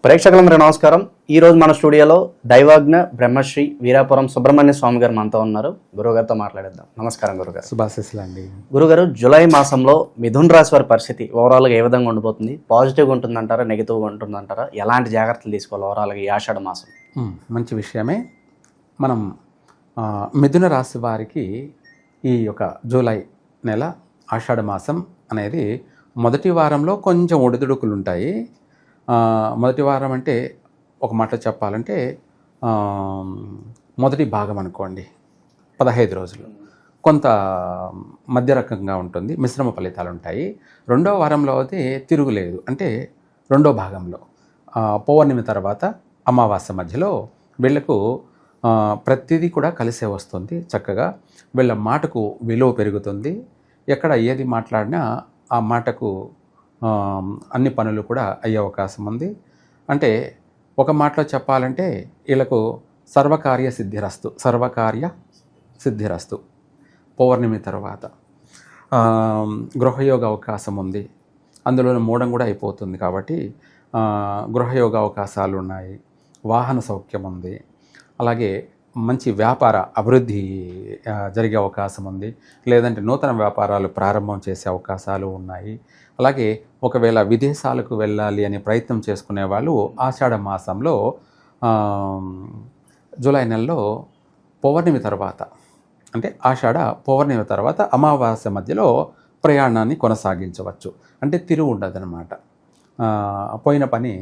ప్రేక్షకులందరూ నమస్కారం. ఈరోజు మన స్టూడియోలో దైవాజ్ఞ బ్రహ్మశ్రీ వీరాపురం సుబ్రహ్మణ్య స్వామి గారు మనతో ఉన్నారు. గురువుగారితో మాట్లాడేద్దాం. నమస్కారం గురుగారు. శుభాశీస్సులు అండి. గురుగారు, జూలై మాసంలో మిథున రాశి వారి పరిస్థితి ఓవరాల్గా ఏ విధంగా ఉండిపోతుంది? పాజిటివ్గా ఉంటుందంటారా, నెగిటివ్గా ఉంటుందంటారా? ఎలాంటి జాగ్రత్తలు తీసుకోవాలి ఓవరాల్గా ఈ ఆషాఢ మాసం? మంచి విషయమే. మనం మిథున రాశి వారికి ఈ యొక్క జూలై నెల ఆషాఢ మాసం అనేది మొదటి వారంలో కొంచెం ఒడిదుడుకులు ఉంటాయి. మొదటి వారం అంటే ఒక మాట చెప్పాలంటే మొదటి భాగం అనుకోండి, 15 రోజులు కొంత మధ్య రకంగా ఉంటుంది, మిశ్రమ ఫలితాలు ఉంటాయి. రెండో వారంలో అయితే తిరుగులేదు, అంటే రెండో భాగంలో పౌర్ణమి తర్వాత అమావాస్య మధ్యలో వీళ్లకు ప్రతిదీ కూడా కలిసే వస్తుంది. చక్కగా వీళ్ళ మాటకు విలువ పెరుగుతుంది. ఎక్కడ ఏది మాట్లాడినా ఆ మాటకు అన్ని పనులు కూడా అయ్యే అవకాశం ఉంది. అంటే ఒక మాటలో చెప్పాలంటే వీళ్ళకు సర్వకార్య సిద్ధిరస్తు పౌర్ణమి తర్వాత గృహయోగ అవకాశం ఉంది. అందులో మూడం కూడా అయిపోతుంది కాబట్టి గృహయోగ అవకాశాలు ఉన్నాయి. వాహన సౌఖ్యం ఉంది. అలాగే మంచి వ్యాపార అభివృద్ధి జరిగే అవకాశం ఉంది. లేదంటే నూతన వ్యాపారాలు ప్రారంభం చేసే అవకాశాలు ఉన్నాయి. అలాగే ఒకవేళ విదేశాలకు వెళ్ళాలి అనే ప్రయత్నం చేసుకునే వాళ్ళు ఆషాఢ మాసంలో జూలై నెలలో పౌర్ణమి తర్వాత, అంటే ఆషాఢ పౌర్ణమి తర్వాత అమావాస్య మధ్యలో ప్రయాణాన్ని కొనసాగించవచ్చు. అంటే తిరుగు ఉండదన్నమాట. పోయిన పని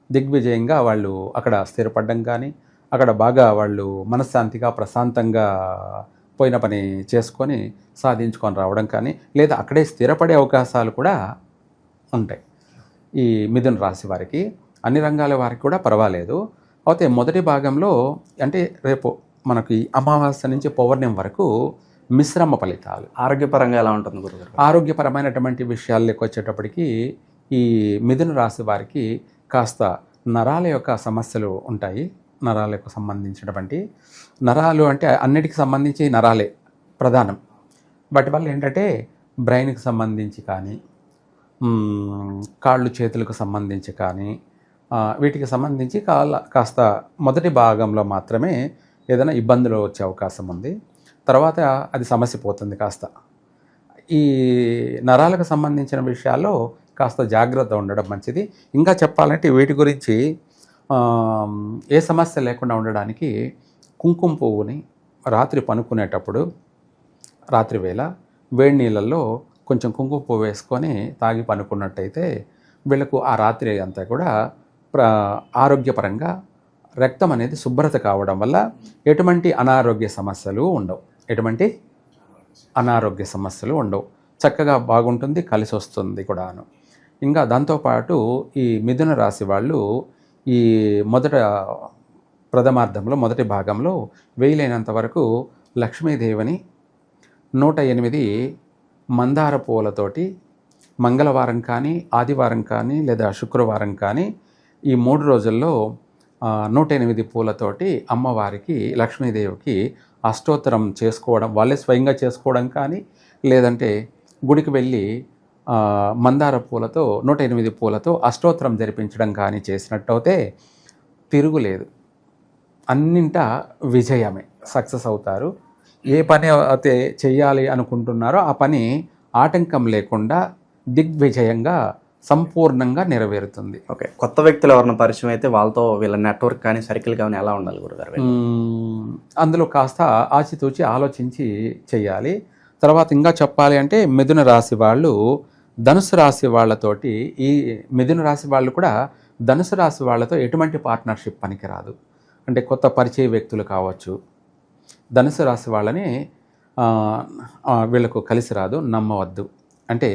దిగ్విజయంగా వాళ్ళు అక్కడ స్థిరపడడం కానీ, అక్కడ బాగా వాళ్ళు మనశ్శాంతిగా ప్రశాంతంగా పోయిన పని చేసుకొని సాధించుకొని రావడం కానీ, లేదా అక్కడే స్థిరపడే అవకాశాలు కూడా ఉంటాయి. ఈ మిథున రాశి వారికి అన్ని రంగాల వారికి కూడా పర్వాలేదు. అయితే మొదటి భాగంలో అంటే రేపు మనకి అమావాస్య నుంచి పౌర్ణమి వరకు మిశ్రమ ఫలితాలు. ఆరోగ్యపరంగా ఎలా ఉంటుంది గురుగారు? ఆరోగ్యపరమైనటువంటి విషయాల్లోకి వచ్చేటప్పటికి ఈ మిథున రాశి వారికి కాస్త నరాల యొక్క సమస్యలు ఉంటాయి. నరాలకు సంబంధించినటువంటి నరాలు అంటే అన్నిటికి సంబంధించి నరాలే ప్రధానం. వాటి వల్ల ఏంటంటే బ్రెయిన్కి సంబంధించి కానీ, కాళ్ళు చేతులకు సంబంధించి కానీ, వీటికి సంబంధించి కాస్త మొదటి భాగంలో మాత్రమే ఏదైనా ఇబ్బందులు వచ్చే అవకాశం ఉంది. తర్వాత అది సమస్య పోతుంది కాస్త. ఈ నరాలకు సంబంధించిన విషయాల్లో కాస్త జాగ్రత్త ఉండడం మంచిది. ఇంకా చెప్పాలంటే వీటి గురించి ఏ సమస్య లేకుండా ఉండడానికి కుంకుమ పువ్వుని రాత్రి పనుకునేటప్పుడు, రాత్రి వేళ వేడి నీళ్ళల్లో కొంచెం కుంకుమ పువ్వు వేసుకొని తాగి పనుకున్నట్టయితే వీళ్ళకు ఆ రాత్రి అంతా కూడా ఆరోగ్యపరంగా రక్తం అనేది శుభ్రత కావడం వల్ల ఎటువంటి అనారోగ్య సమస్యలు ఉండవు. చక్కగా బాగుంటుంది, కలిసి వస్తుంది కూడాను. ఇంకా దాంతోపాటు ఈ మిథున రాశి వాళ్ళు ఈ ప్రథమార్థంలో మొదటి భాగంలో వీలైనంత వరకు లక్ష్మీదేవిని 108 మందార పూలతోటి మంగళవారం కానీ, ఆదివారం కానీ, లేదా శుక్రవారం కానీ ఈ 3 రోజుల్లో 108 పూలతోటి అమ్మవారికి, లక్ష్మీదేవికి అష్టోత్తరం చేసుకోవడం, వాళ్ళే స్వయంగా చేసుకోవడం కానీ, లేదంటే గుడికి వెళ్ళి మందార పూలతో 108 పూలతో అష్టోత్తరం జరిపించడం కానీ చేసినట్టయితే తిరుగులేదు. అన్నింటా విజయమే, సక్సెస్ అవుతారు. ఏ పని అయితే చేయాలి అనుకుంటున్నారో ఆ పని ఆటంకం లేకుండా దిగ్విజయంగా సంపూర్ణంగా నెరవేరుతుంది. ఓకే, కొత్త వ్యక్తులు ఎవరైనా పరిచయం అయితే వాళ్ళతో వీళ్ళ నెట్వర్క్ కానీ, సర్కిల్ కానీ ఎలా ఉండాలి గురుగారు? అందులో కాస్త ఆచితూచి ఆలోచించి చేయాలి. తర్వాత ఇంకా చెప్పాలి అంటే మిథున రాశి వాళ్ళు ధనుసు రాశి వాళ్ళతోటి, ఈ మిథున రాశి వాళ్ళు కూడా ధనుసు రాశి వాళ్ళతో ఎటువంటి పార్ట్నర్షిప్ పనికిరాదు. అంటే కొత్త పరిచయ వ్యక్తులు కావచ్చు, ధనుసు రాశి వాళ్ళని వీళ్ళకు కలిసి రాదు, నమ్మవద్దు. అంటే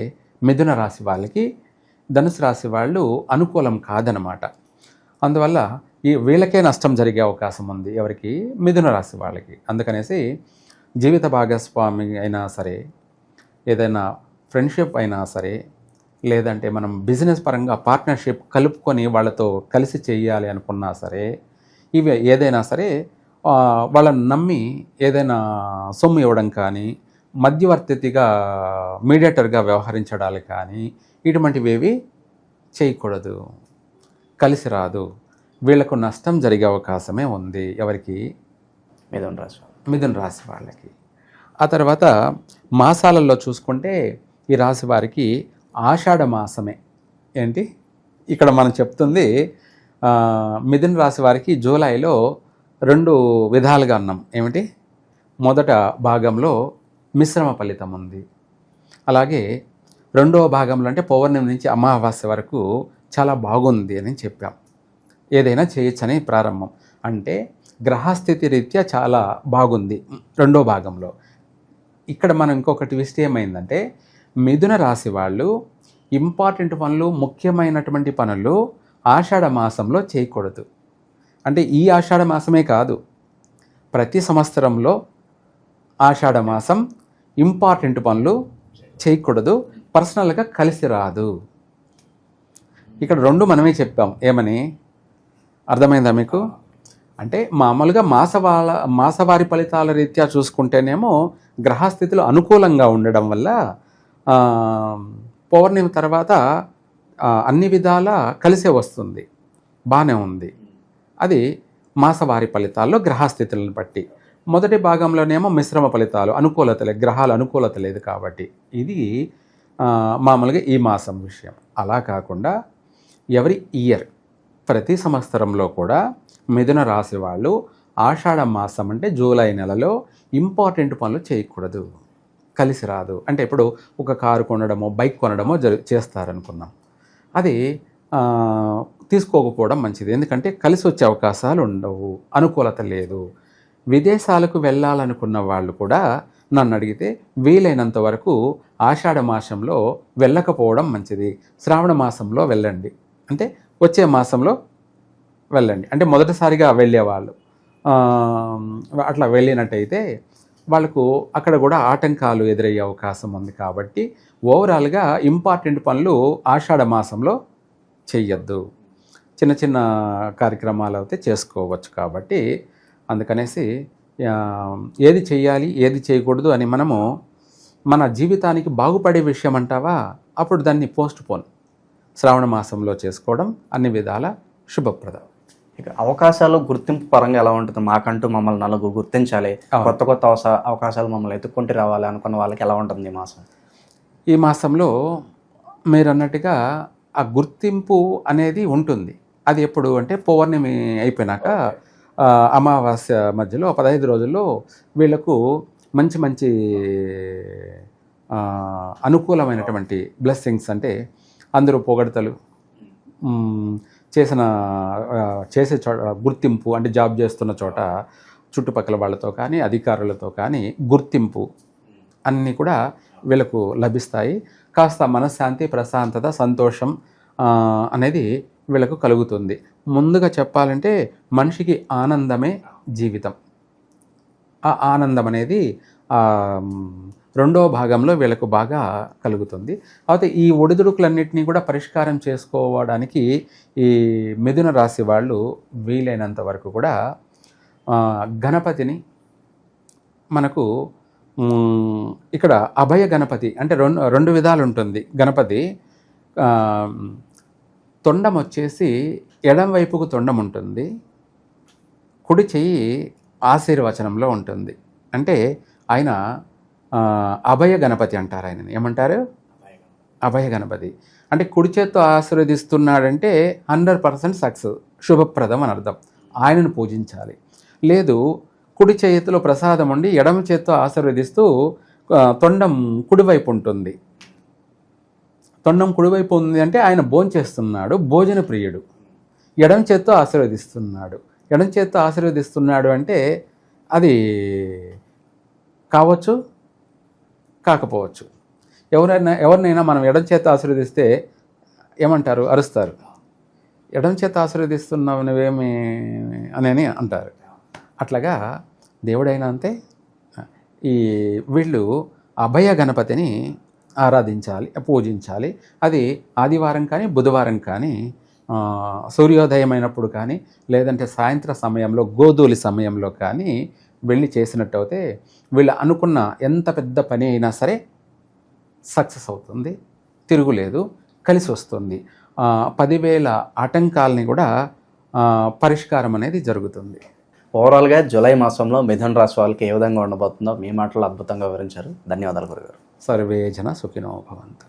మిథున రాశి వాళ్ళకి ధనుసు రాశి వాళ్ళు అనుకూలం కాదనమాట. అందువల్ల వీళ్ళకే నష్టం జరిగే అవకాశం ఉంది. ఎవరికి? మిథున రాశి వాళ్ళకి. అందుకనేసి జీవిత భాగస్వామి అయినా సరే, ఏదైనా ఫ్రెండ్షిప్ అయినా సరే, లేదంటే మనం బిజినెస్ పరంగా పార్ట్నర్షిప్ కలుపుకొని వాళ్ళతో కలిసి చేయాలి అనుకున్నా సరే, ఇవి ఏదైనా సరే వాళ్ళని నమ్మి ఏదైనా సొమ్ము ఇవ్వడం కానీ, మధ్యవర్తిగా మీడియేటర్గా వ్యవహరించడాలు కానీ ఇటువంటివేవి చేయకూడదు. కలిసి రాదు, వీళ్లకు నష్టం జరిగే అవకాశమే ఉంది. ఎవరికి? మిథున రాశి వారు. మిథున రాశి వాళ్ళకి. ఆ తర్వాత మాసాలలో చూసుకుంటే ఈ రాశి వారికి ఆషాఢ మాసమే. ఏంటి ఇక్కడ మనం చెప్తుంది, మిథున రాశి వారికి జూలైలో 2 విధాలుగా అన్నాం. ఏమిటి? మొదట భాగంలో మిశ్రమ ఫలితం ఉంది. అలాగే రెండవ భాగంలో అంటే పౌర్ణమి నుంచి అమావాస్య వరకు చాలా బాగుంది అని చెప్పాం. ఏదైనా చేయొచ్చని ప్రారంభం. అంటే గ్రహస్థితి రీత్యా చాలా బాగుంది రెండో భాగంలో. ఇక్కడ మనం ఇంకొక ట్విస్ట్ ఏమైందంటే, మిథున రాశి వాళ్ళు ఇంపార్టెంట్ పనులు, ముఖ్యమైనటువంటి పనులు ఆషాఢ మాసంలో చేయకూడదు. అంటే ఈ ఆషాఢ మాసమే కాదు, ప్రతి సంవత్సరంలో ఆషాఢ మాసం ఇంపార్టెంట్ పనులు చేయకూడదు, పర్సనల్గా కలిసి రాదు. ఇక్కడ 2 మనమే చెప్పాం. ఏమని? అర్థమైందా మీకు? అంటే మామూలుగా మాసవారి ఫలితాల రీత్యా చూసుకుంటేనేమో గ్రహస్థితులు అనుకూలంగా ఉండడం వల్ల పౌర్ణమి తర్వాత అన్ని విధాల కలిసే వస్తుంది, బాగానే ఉంది. అది మాసవారి ఫలితాల్లో గ్రహస్థితులను బట్టి. మొదటి భాగంలోనేమో మిశ్రమ ఫలితాలు, అనుకూలత లేదు, గ్రహాలు అనుకూలత లేదు కాబట్టి. ఇది మామూలుగా ఈ మాసం విషయం. అలా కాకుండా ఎవరి ఇయర్ ప్రతి సంవత్సరంలో కూడా మిథున రాశి వాళ్ళు ఆషాఢ మాసం అంటే జూలై నెలలో ఇంపార్టెంట్ పనులు చేయకూడదు, కలిసి రాదు. అంటే ఇప్పుడు ఒక కారు కొనడమో బైక్ కొనడమో చేస్తారనుకున్నాం, అది తీసుకోకపోవడం మంచిది. ఎందుకంటే కలిసి వచ్చే అవకాశాలు ఉండవు, అనుకూలత లేదు. విదేశాలకు వెళ్ళాలనుకున్న వాళ్ళు కూడా నన్ను అడిగితే వీలైనంత వరకు ఆషాఢ మాసంలో వెళ్ళకపోవడం మంచిది. శ్రావణ మాసంలో వెళ్ళండి, అంటే వచ్చే మాసంలో వెళ్ళండి. అంటే మొదటిసారిగా వెళ్ళేవాళ్ళు అట్లా వెళ్ళినట్టయితే వాళ్ళకు అక్కడ కూడా ఆటంకాలు ఎదురయ్యే అవకాశం ఉంది. కాబట్టి ఓవరాల్గా ఇంపార్టెంట్ పనులు ఆషాఢ మాసంలో చెయ్యొద్దు. చిన్న చిన్న కార్యక్రమాలు అయితే చేసుకోవచ్చు. కాబట్టి అందుకనేసి ఏది చేయాలి ఏది చేయకూడదు అని మనము మన జీవితానికి బాగుపడే విషయం అంటావా, అప్పుడు దాన్ని పోస్ట్ పోన్ శ్రావణ మాసంలో చేసుకోవడం అన్ని విధాల శుభప్రదం. ఇక అవకాశాలు గుర్తింపు పరంగా ఎలా ఉంటుంది? మాకంటూ మమ్మల్ని నలుగురు గుర్తించాలి, కొత్త కొత్త అవకాశాలు మమ్మల్ని ఎత్తుక్కుంటూ రావాలి అనుకున్న వాళ్ళకి ఎలా ఉంటుంది ఈ మాసం? ఈ మాసంలో మీరు అన్నట్టుగా ఆ గుర్తింపు అనేది ఉంటుంది. అది ఎప్పుడు అంటే పౌర్ణమి అయిపోయినాక అమావాస్య మధ్యలో 15 రోజుల్లో వీళ్లకు మంచి మంచి అనుకూలమైనటువంటి బ్లెస్సింగ్స్, అంటే అందరూ పొగడతలు, చేసే చోట గుర్తింపు, అంటే జాబ్ చేస్తున్న చోట చుట్టుపక్కల వాళ్ళతో కానీ అధికారులతో కానీ గుర్తింపు అన్నీ కూడా వీళ్ళకు లభిస్తాయి. కాస్త మనశ్శాంతి, ప్రశాంతత, సంతోషం అనేది వీళ్ళకు కలుగుతుంది. ముందుగా చెప్పాలంటే మనిషికి ఆనందమే జీవితం. ఆ ఆనందం అనేది రెండో భాగంలో వీళ్ళకు బాగా కలుగుతుంది. అయితే ఈ ఒడిదుడుకులన్నింటినీ కూడా పరిష్కారం చేసుకోవడానికి ఈ మిథున రాశి వాళ్ళు వీలైనంత వరకు కూడా గణపతిని, మనకు ఇక్కడ అభయ గణపతి అంటే రెండు విధాలు ఉంటుంది. గణపతి తొండం వచ్చేసి ఎడం వైపుకు తొండం ఉంటుంది, కుడి చెయ్యి ఆశీర్వచనంలో ఉంటుంది. అంటే ఆయన అభయ గణపతి అంటారు. ఆయనని ఏమంటారు? అభయ గణపతి. అంటే కుడి చేత్తో ఆశీర్వదిస్తున్నాడంటే 100% సక్సెస్, శుభప్రదం అని అర్థం. ఆయనను పూజించాలి. లేదు కుడి చేతిలో ప్రసాదం ఉండి ఎడమ చేత్తో ఆశీర్వదిస్తూ తొండం కుడివైపు ఉంటుంది. తొండం కుడివైపు ఉంది అంటే ఆయన భోంచేస్తున్నాడు, భోజన ప్రియుడు. ఎడమ చేత్తో ఆశీర్వదిస్తున్నాడు. ఎడమ చేత్తో ఆశీర్వదిస్తున్నాడు అంటే అది కావచ్చు, కాకపోవచ్చు. ఎవరినైనా మనం ఎడమ చేత్తో ఆశీర్వదిస్తే ఏమంటారు? అరుస్తారు. ఎడమ చేత్తో ఆశీర్వదిస్తున్నావు నువ్వేమి అని అంటారు. అట్లాగా దేవుడైనా అంతే. ఈ వీళ్ళు అభయ గణపతిని ఆరాధించాలి, పూజించాలి. అది ఆదివారం కానీ బుధవారం కానీ సూర్యోదయం అయినప్పుడు కానీ లేదంటే సాయంత్ర సమయంలో గోధూలి సమయంలో కానీ వెళ్ళి చేసినట్టయితే వీళ్ళు అనుకున్న ఎంత పెద్ద పని అయినా సరే సక్సెస్ అవుతుంది, తిరుగులేదు. కలిసి వస్తుంది. 10,000 ఆటంకాలని కూడా పరిష్కారం అనేది జరుగుతుంది. ఓవరాల్గా జూలై మాసంలో మిథున రాశి వాళ్ళకి ఏ విధంగా ఉండబోతుందో మీ మాటలు అద్భుతంగా వివరించారు. ధన్యవాదాలు గురుగారు. సర్వే జన సుఖినో భవంతు.